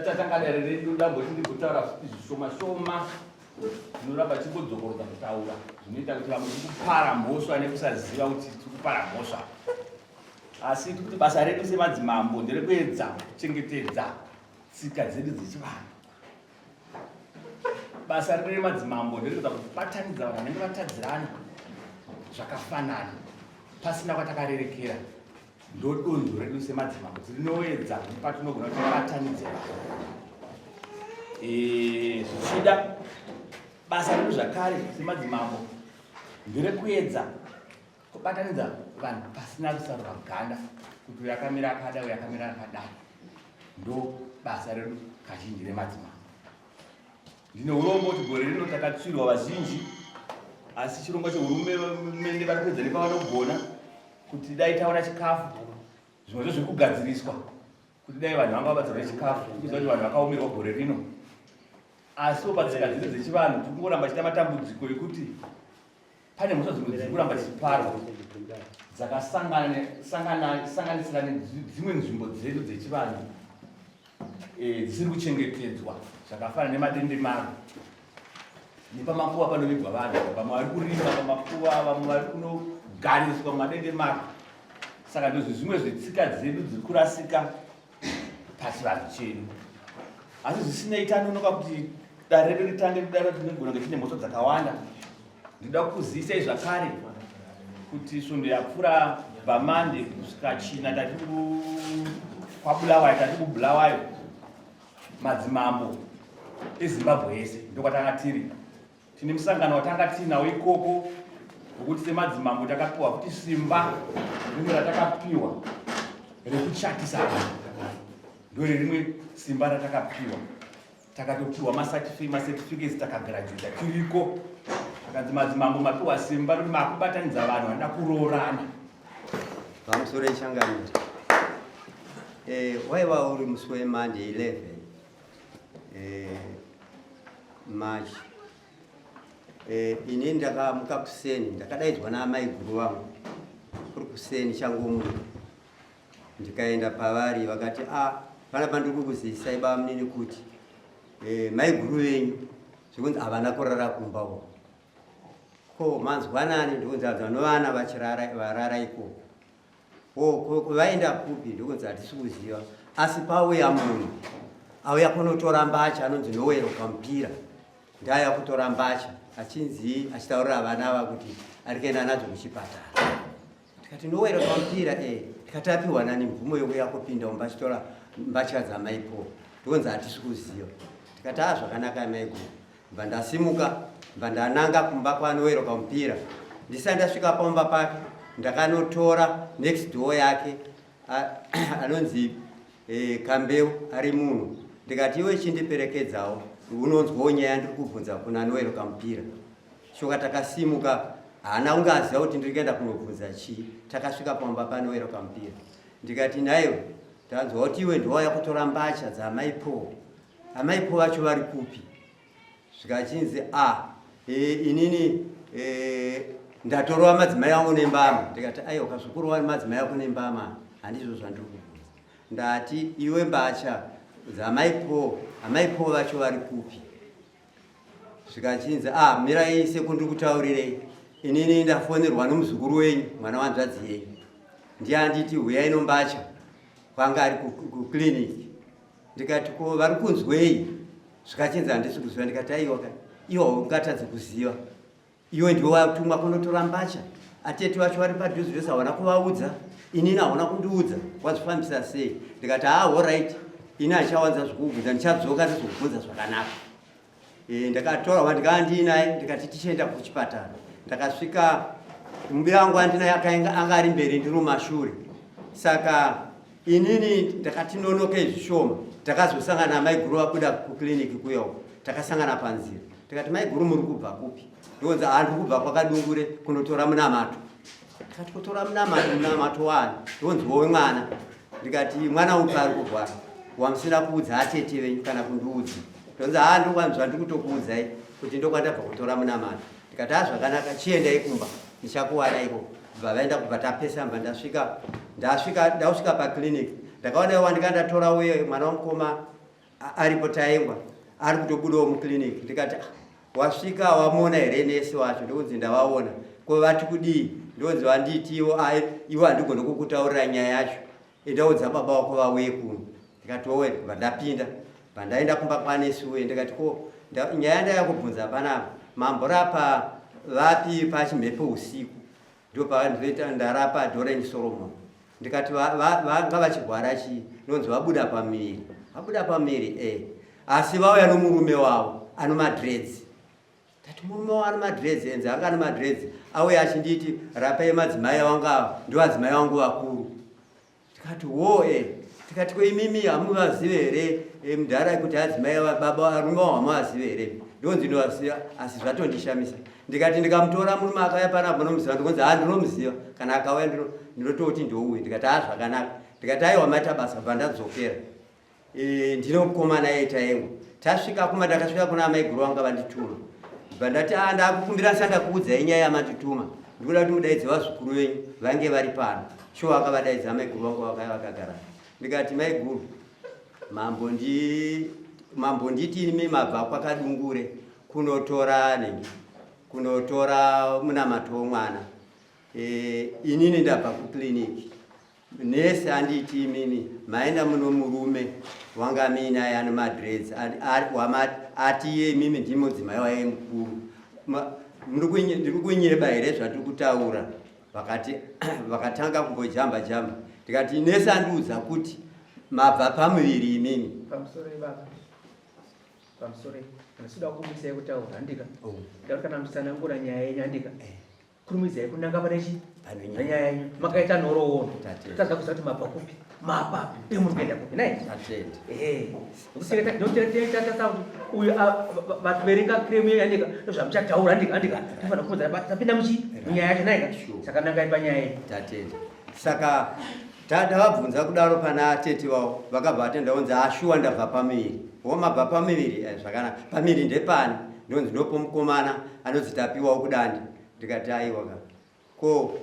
tatanga redu dambo ndikutaura zvishoma shoma zvinoramba chimbodzokoroka kutaura zvinoita kuti vamwe tikupara mhosva nekusaziva kuti tikupara mhosva. Asi kuti basa redu semadzimambo nderekuedza kuchengetedza tsika dzedu dzechivanhu. Basa redu remadzimambo nderekuedza kubatanidza vanhu vanenge vatadzirana zvakafanana pasina kwatakarerekera. Ndodonzvo redu semadzimambo rinowedza patinogona kuti tibatanidze vanhu. Zvichida basa redu zvakare semadzimambo nderekuedza kubatanidza vanhu pasina kusarura ganda kuti yakamira akada yakamira akadai. Ndo basa redu kazhinji remadzimambo. Ndine urombo kuti gore rino takatsvirwa vazhinji, asi chirongwa chehurumende vari kuedza nepavanogona kuti dai taona chikafu zvimwe zviri kugadziriswa kuti dai vanhu vanga vabatsirwa chikafu kuziva kuti vanhu vakaomerwa gore rino. Asi patsika dzedu dzechivanhu tiri kungoramba chiita matambudziko ekuti pane mhosva dzimwe dziri kuramba dzichiparwa dzakasanganisira nedzimwe nzvimbo dzedu dzechivanhu dzisiri kuchengetedzwa zvakafanana nemadendemaro nepamakuva panovigwa vanhu, vamwe vari kurima pamakuva, vamwe vari kunogariswa mumadendemaro. Saka ndozvo zvimwe zvetsika dzedu dziri kurasika pachivanhu chedu. Asi zvisinei tanonoka kuti dare redu ritange kudaro tinogona kunge tine mhosva dzakawanda. Ndinoda kukuzivisa zvakare kuti svondo yapfuura Bhamande kusvika China tati kwaBulawayo, tati kuBulawayo, madzimambo eZimbabwe yese ndokwatanga tiri. Tine musangano watanga tinawo ikoko wokuti semadzimambo takapiwa kuti simba rimwe ratakapiwa rekuchatisa vanhu. Ndore rimwe simba ratakapiwa. Takatopiwa macertificates takagraduata tiriko. Takanzi madzimambo mapiwa simba rekuti makubatanidza vanhu vanoda kuroorana. Pamusoro ichanganiro. Waiva uri musi weMonday 11 March. Ini ndakamuka kuseni, ndakadaidzwa naamai guru vangu kuri kuseni changu ndikaenda pavari vakati panapa ndiri kukuzivisa baba munini kuti mai guru venyu zvikunzi havana kurara kumba uko. Ko manzwanani ndikunzi havana varara ikoko. Vaenda kupi ndikunzi hatisi kuziva. Asi pauya munhu auya kunotora mbacha anonzi Noel Kampira. Ndaya kutora mbacha achinzi achitaurira vana ava kuti ari kuenda nadzo kuchipatara. Tikati Noel Kampira tikatapiwa nani mvumo yokuya kupinda umba achitora mbatya dzamaipo. Ndikunzi hatisi kuziva. Tikati zvakanaka maiko. Mbva ndasimuka, mbva ndananga kumba kwaNoel Kampira. Ndisati ndasvika pamba pake ndakanotora next door yake anonzi Kambeu ari munhu. Ndikati iwe chindiperekedzawo unonzwawo nyaya ndiri kubvunza kuna Noel Kampira. Shoka takasimuka, haana kunge aziva kuti ndiri kuenda kunobvunza chii. Takasvika pamba paNoel Kampira. Ndikati naiwe tanzwa kuti iwe ndiwauya kutora mbacha dzamaipo. Amaipo vacho vari kupi? Zvikachinzi inini ndatorwa madzimai angu nembama. Ndikati aiwa ukazvokurwa madzimai ako nembama handizvo zvandiri kubvunza. Ndati iwe mbacha dzamaipo, amaipo vacho vari kupi? Zvikachinzi mirai sekundiri kutaurirei. Inini ndafonerwa nomuzukuru wenyu mwana wanzvadzi yenyu. Ndiye anditi huyai nombacha kwanga ari kukliniki. Ndikati ko vari kunzwei? Zvikachinzi handisi kuziva. Ndikati aiwa iwo ungatadzi kuziva. Iwe ndiwe watumwa kunotora mbacha. Atete vacho vari padhuze zvese havana kuvaudza. Inini havana kundiudza. Wazvifambisa sei? Ndikati alright. Ini achawanza zvokubvunza ndichadzoka ndizokubvunza zvakanaka. Ndakatorwa ndikanga ndiinaye ndikati tichienda kuchipatara. Ndakasvika mubi wangu andinaye anga ari mberi ndiri mumashure. Saka inini ndakati nonokei zvishoma. Takazosangana namai guru vakuda kukliniki kuyo. Takasangana panzira. Ndikati mai guru muri kubva kupi? Ndikonzi ndiri kubva kwakadungure kunotora munamato. Ndikati kutora munamato wani? Ndikonzi womwana. Ndikati mwana upi ari kurwara? Wamusina kuudza atete venyu kana kundiudza. Ndikonzi ndokwanzwa ndiri kutokuudzai kuti ndokwandabva kutora munamato. Ndikati zvakanaka chiendai kumba ndichakuwana iko. Bva vaenda kubva tapesa mba ndasvika pakliniki. Ndakaona wandika ndatora uye mwana wamukoma aripo taengwa ari kutobudawo mukliniki ndikati wasvika wamona here nesi wacho ndokunzi ndavaona ko vati kudii ndonzi vanditi iwo handigona kukutaurira nyaya yacho endaudza baba wako vauye kuno ndikati owe vandapinda pandaenda kumba kwanesi uye ndikati ko nyaya ndayakubvunza panapa mamborapa vapi pachimhepo usiku ndo pavandoita ndarapa Doreen Solomon ndikati vanga vachirwara chii ndonzi vabuda pamiri asi vauya nomurume wavo ano madreads tati murume wavo ano madreads enzi anga ano madreads auya achinditi rapai madzimai vangava ndo vadzimai vangu vakuru tikati tikati ko imimi hamuvazive here mudhara kuti adzimai baba arume wavo hamuvazive here ndonzi ndovasiya asi zvatondishamisa ndikati ndikamutora murume akauya panapa nomuziva ndikonzi ndinomuziva kana akauya ndinototi ndouye ndikati zvakanaka ndikati aiwa maita basa pandadzokera ndinomukomana yaita yengu tasvika kuma ndakasvika kuna amai guru vanga vandituma bandati ndakukumbira sandakuudzai nyaya yamandituma ndikuda kuti mudaidzi vazukuru venyu vange vari pano sho akavadaidza amai guru vangu vakagara ndikati mai guru mambonditi imi mabva kwakadungure kunotora munamato womwana inini ndabva kukliniki nesi anditi imini maenda muno murume wanga mina yani madreads ati ye imimi ndimudzimai waye mukuru ndiri kunyeba here zvatiri kutaura vakatanga kumbojamba jamba ndikati nesi andiudza kuti mabva pamuviri imimi pamusoro ndinoda kukumisai kutaura handika ndauri kana musanangura nyaya yenyu handika kurumizai kunanga panechi nyaya yenyu makaita nhoroono tadza kuziva kuti mabva kupi mapapi emuri kuenda kupi naiotata kuti uyu vatuverenga kremu handika ndozvamuchataura handika tofana kuudza tapinda munyaya yacho naika saka nangai panyaya yenyu saka ndavabvunza kudaro pana tete vavo vakabva vatendaunzi ashuwa ndabva pamuviri womabva pamuviri zvakanaka pamuviri ndepani ndonzi ndopo mukomana anonzi tapiwawo kudandi ndikati aiwa ko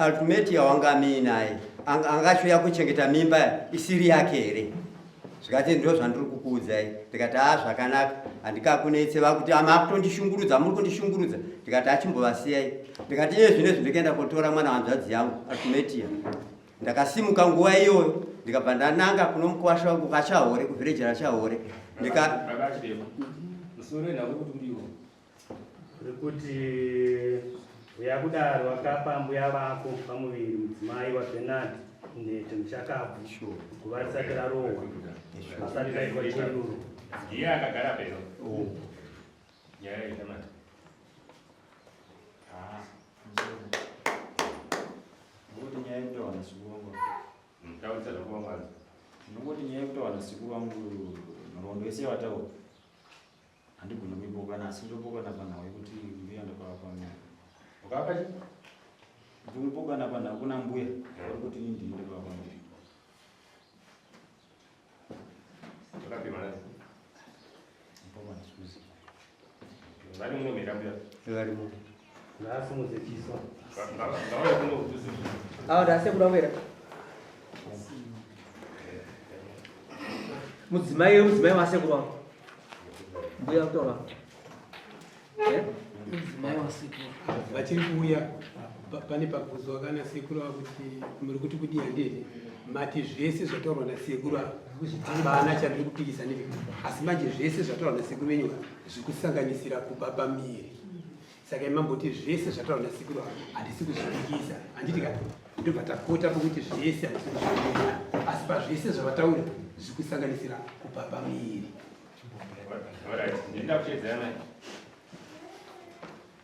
ultimate yawanga miinaye angashoya kuchengeta mimba isiri yake here zvikati ndo zvandiri kukuudzai ndikati zvakanaka handikakunetse vakuti makutondishungurudza muri kundishungurudza ndikati achimbovasiyai ndikati iye zvino zvindikaenda kutora mwana wanzvadzi yangu ultimate ndakasimuka nguva iyoyo ndikabva ndananga kuno mukwasha wangu kachahore kuvhireji rachahore kuti yakudaro wakapa mbuya vako pamuviri mudzimai waBernard nete muchakabvu guva risati rarohwa asati raitwa chenuro ndiye akagara pedo nyaya itamata Ngokuti nyaya yekutawana siku wangu taudza zvakuvangadzo nongoti nyaya yekutawana siku wangu nhoroondo yese yavataura handigona kuiboka asi ndobokana panhau yekuti mbuya ndakava pamwe ukavapachi ndimubokana panhau kuna mbuya uri kuti indini ndakava pamwe wakapimana mbokana sikuzi vari muno mhirambuya varimo ngasimudze chiso ngauya kuno kutuzi ndasekura wera mudzimai wasekuru wako mbuya kutora mudzimai wasekuru vachiri kuuya pane pabvunzwa kana sekuru kuti muri kuti kudii handini mati zvese zvataurwa nasekuru bana chandiri kupikisa ndii asi manje zvese zvataurwa nasekuru venyu zvikusanganisira kubaba miri saka imamboti zvese zvataurwa nasekuru handisi kuzvipikisa handiti ka ndobva takota pokuti zvese handisi kuzvipikisa asi pazvese zvavataura zvikusanganisira kubaba miri ndinda kuchedzera naye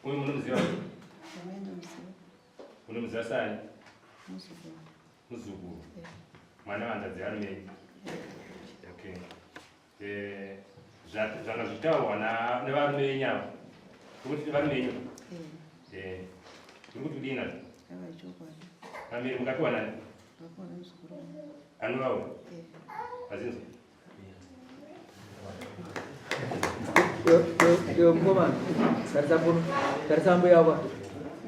uyu munomuziva unomuziva sani muzukuru mwana wanzadzi arumei okay zvanga zvitaurwa nevarume venyava kuti varume venyu uri kuti kudii nazvo amiri mukapiwa nani anovawo azinzwa mukomana tarisa mbuno tarisa mbuya wako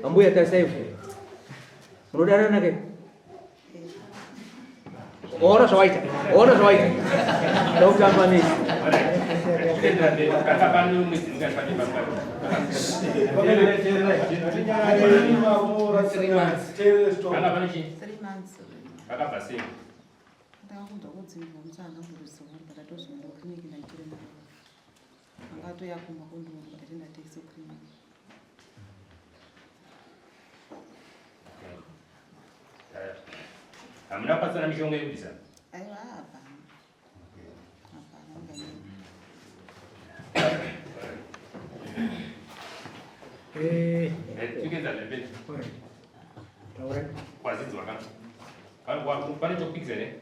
ambuya tarisa ivo munodanana ke Ora zvaita. Ndokutamba hamuna pasana mishonga yekudisa Aiwa hapana. Hapana tikeza lepeni kwazidzwa pane chokupikisa ne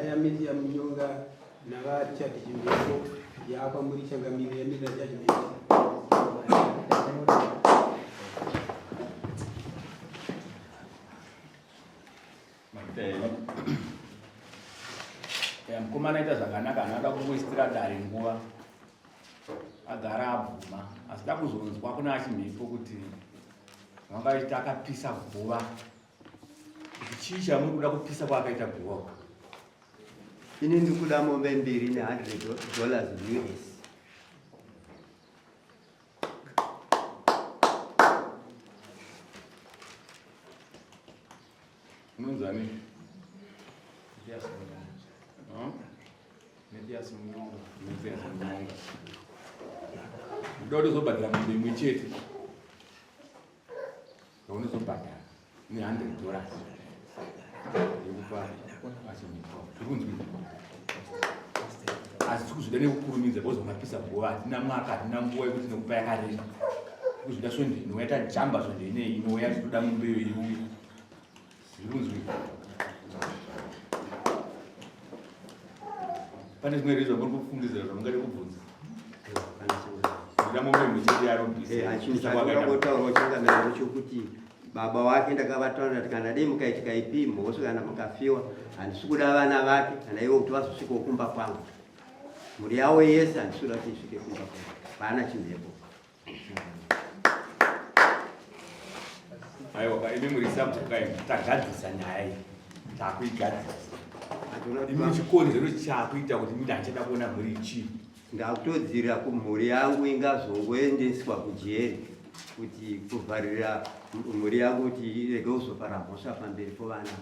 yamiti ya munyonga navachati chimbepo yapa muri changamire yamira chachimbepo mukomana aita zvakanaka anoda kuwestira dare nguva agara abvuma asi da kuzonzwa kuna chimhepo kuti vanga chiti akapisa guva kuti chii chamuri kuda kupisa kwaakaita guva ini ndikuda mombe mbiri $100 US. unonzani uda kutozobhadhira mombe imwe chete yaunozobhadhara ne$100 yekupa achimhepo zvikunzwi asi tikuzvida nekukurumidza bhozi mapisa guva hatina mwaka hatina nguva yekuti nekupa yakareba tikuzvida svonde inoya tajamba svonde inei inoya titoda mombe iyo iuya zvikunzwi pane zvimwe rezvo muri kufungidzira zvamungade kubvunza zvida mombe imwe chete Achinotaurwa changamira chokuti baba wake ndakavataurira kuti kana dei mukaitika ipimo wose kana mukafiwa handisi kuda vana vake kana ivo kuti vazosvika kumba kwangu mhuri yavo yese handisi kuda kuti isvike kumba kwangu vaana chimhepo. aiwa imi muri sabhukai tagadzisa nyaya iyi takuigadzisa imi chikonzero chakuita kuti mida ndichada kuona mhuri chii ndakutodzirira kumhuri yangu ingazongoendeswa kujeri kuti kuvharira mhuri yangu kuti irege kuzopara mhosva pamberi povana.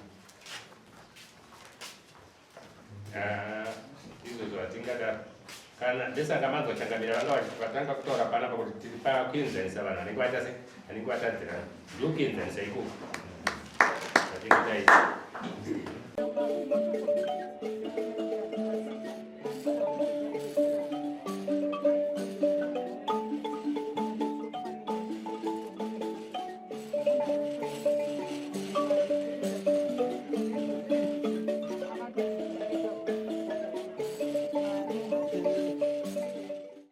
izvozvo hatingada kana ndesangamanzwa changamira vanga vatanga kutaura panapa kuti tiri pakuenzanisa vanhu anenge vatadzira ndokuenzanisa ikoko zvatingadai